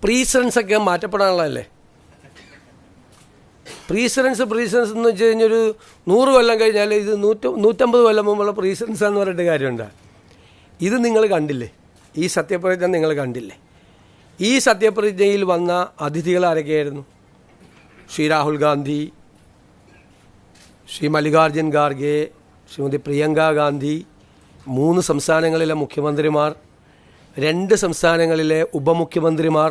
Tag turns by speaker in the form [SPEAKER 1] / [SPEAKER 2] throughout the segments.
[SPEAKER 1] പ്രീസിഡൻസൊക്കെ മാറ്റപ്പെടാനുള്ളതല്ലേ. Precedence എന്ന് വെച്ച് കഴിഞ്ഞാൽ ഒരു 100 കൊല്ലം കഴിഞ്ഞാൽ ഇത് 150 കൊല്ലം മുമ്പുള്ള പ്രീസിഡൻസ് എന്ന് പറഞ്ഞിട്ട് കാര്യമുണ്ട്. ഇത് നിങ്ങൾ കണ്ടില്ലേ? ഈ സത്യപ്രതിജ്ഞ നിങ്ങൾ കണ്ടില്ലേ? ഈ സത്യപ്രതിജ്ഞയിൽ വന്ന അതിഥികൾ ആരൊക്കെയായിരുന്നു? ശ്രീ രാഹുൽ ഗാന്ധി, ശ്രീ മല്ലികാർജുൻ ഖാർഗെ, ശ്രീമതി പ്രിയങ്ക ഗാന്ധി, 3 സംസ്ഥാനങ്ങളിലെ മുഖ്യമന്ത്രിമാർ, 2 സംസ്ഥാനങ്ങളിലെ ഉപമുഖ്യമന്ത്രിമാർ,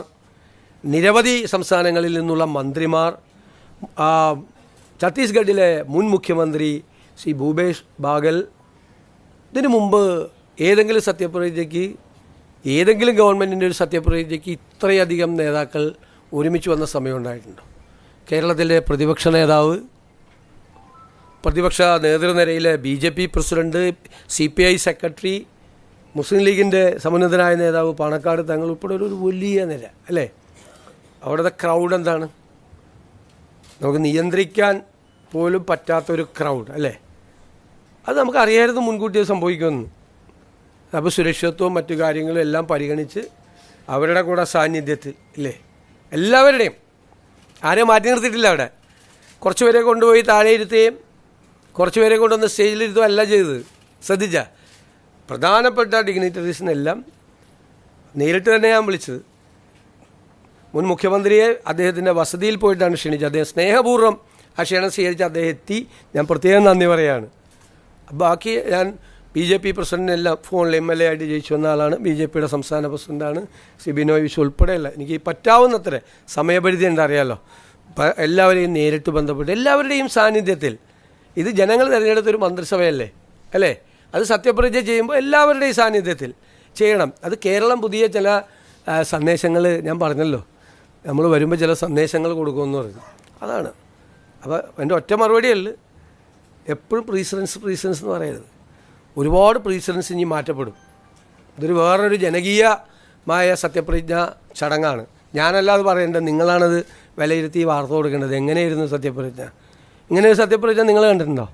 [SPEAKER 1] നിരവധി സംസ്ഥാനങ്ങളിൽ നിന്നുള്ള മന്ത്രിമാർ, ഛത്തീസ്ഗഡിലെ മുൻ മുഖ്യമന്ത്രി ശ്രീ ഭൂപേഷ് ബാഗൽ. ഇതിനു മുമ്പ് ഏതെങ്കിലും സത്യപ്രതിജ്ഞയ്ക്ക്, ഏതെങ്കിലും ഗവൺമെൻറ്റിൻ്റെ ഒരു സത്യപ്രതിജ്ഞയ്ക്ക് ഇത്രയധികം നേതാക്കൾ ഒരുമിച്ച് വന്ന സമയം ഉണ്ടായിട്ടുണ്ടോ? കേരളത്തിലെ പ്രതിപക്ഷ നേതാവ്, പ്രതിപക്ഷ നേതൃനിരയിലെ BJP പ്രസിഡന്റ്, CPI സെക്രട്ടറി, മുസ്ലിം ലീഗിൻ്റെ സമുന്നതനായ നേതാവ് പാണക്കാട് തങ്ങൾ ഉൾപ്പെടെ ഒരു വലിയ നിര അല്ലേ? അവിടുത്തെ ക്രൗഡ് എന്താണ്? നമുക്ക് നിയന്ത്രിക്കാൻ പോലും പറ്റാത്തൊരു ക്രൗഡ് അല്ലേ? അത് നമുക്കറിയായിരുന്നു മുൻകൂട്ടി സംഭവിക്കുമെന്ന്. അപ്പോൾ സുരക്ഷിതത്വവും മറ്റു കാര്യങ്ങളും എല്ലാം പരിഗണിച്ച് അവരുടെ കൂടെ സാന്നിധ്യത്തിൽ ഇല്ലേ, എല്ലാവരുടെയും ആരെയും മാറ്റി നിർത്തിയിട്ടില്ല. അവിടെ കുറച്ച് പേരെ കൊണ്ടുപോയി താഴെ ഇരുത്തുകയും കുറച്ച് പേരെ കൊണ്ടുവന്ന് സ്റ്റേജിലിരുത്തുകയും അല്ല ചെയ്തത്. ശ്രദ്ധിച്ച പ്രധാനപ്പെട്ട ഡിഗ്നിറ്ററീസിനെല്ലാം നേരിട്ട് തന്നെ ഞാൻ വിളിച്ചത്. മുൻ മുഖ്യമന്ത്രിയെ അദ്ദേഹത്തിൻ്റെ വസതിയിൽ പോയിട്ടാണ് ക്ഷണിച്ചത്. അദ്ദേഹം സ്നേഹപൂർവ്വം ആ ക്ഷണം സ്വീകരിച്ച് അദ്ദേഹം എത്തി. ഞാൻ പ്രത്യേകം നന്ദി പറയുകയാണ്. ബാക്കി ഞാൻ BJP പ്രസിഡന്റിനെല്ലാം ഫോണിൽ MLA ആയിട്ട് ജയിച്ചു വന്ന ആളാണ്. BJPയുടെ സംസ്ഥാന പ്രസിഡന്റാണ് ശ്രീ ബിനോയ് വിശ്വം ഉൾപ്പെടെയല്ല. എനിക്ക് പറ്റാവുന്നത്ര സമയപരിധി ഉണ്ട്, അറിയാമല്ലോ. എല്ലാവരെയും നേരിട്ട് ബന്ധപ്പെട്ട് എല്ലാവരുടെയും സാന്നിധ്യത്തിൽ, ഇത് ജനങ്ങൾ തിരഞ്ഞെടുത്തൊരു മന്ത്രിസഭയല്ലേ അല്ലേ? അത് സത്യപ്രതിജ്ഞ ചെയ്യുമ്പോൾ എല്ലാവരുടെയും സാന്നിധ്യത്തിൽ ചെയ്യണം. അത് കേരളം പുതിയ ചില സന്ദേശങ്ങൾ ഞാൻ പറഞ്ഞല്ലോ, നമ്മൾ വരുമ്പോൾ ചില സന്ദേശങ്ങൾ കൊടുക്കുമെന്ന് പറഞ്ഞു. അതാണ്. അപ്പോൾ എൻ്റെ ഒറ്റ മറുപടിയല്ല, എപ്പോഴും പ്രീസിഡൻസ് എന്ന് പറയരുത്. ഒരുപാട് പ്രീസിഡൻസ് ഇനി മാറ്റപ്പെടും. ഇതൊരു വേറൊരു ജനകീയമായ സത്യപ്രതിജ്ഞ ചടങ്ങാണ്. ഞാനല്ലാതെ പറയേണ്ടത്, നിങ്ങളാണത് വിലയിരുത്തി വാർത്ത കൊടുക്കേണ്ടത്. എങ്ങനെയായിരുന്നു സത്യപ്രതിജ്ഞ? ഇങ്ങനെ ഒരു സത്യപ്രതിജ്ഞ നിങ്ങൾ കണ്ടിട്ടുണ്ടോ?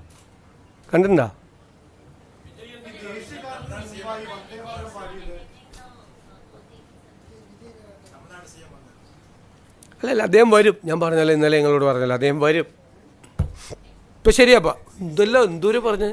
[SPEAKER 1] അല്ലല്ല, അദ്ദേഹം വരും. ഞാൻ പറഞ്ഞല്ലോ, ഇന്നലെ നിങ്ങളോട് പറഞ്ഞല്ലോ, അദ്ദേഹം വരും. ഇപ്പം ശരിയപ്പാ, ഇതെല്ലാം എന്തോരം പറഞ്ഞ്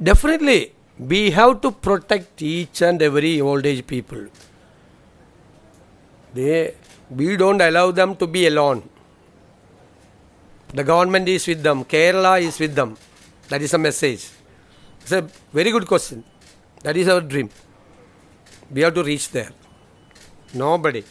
[SPEAKER 1] Definitely, we have to protect each and every old age people. We don't allow them to be alone. The government is with them. Kerala is with them. That is a message. It's a very good question. That is our dream. We have to reach there. Nobody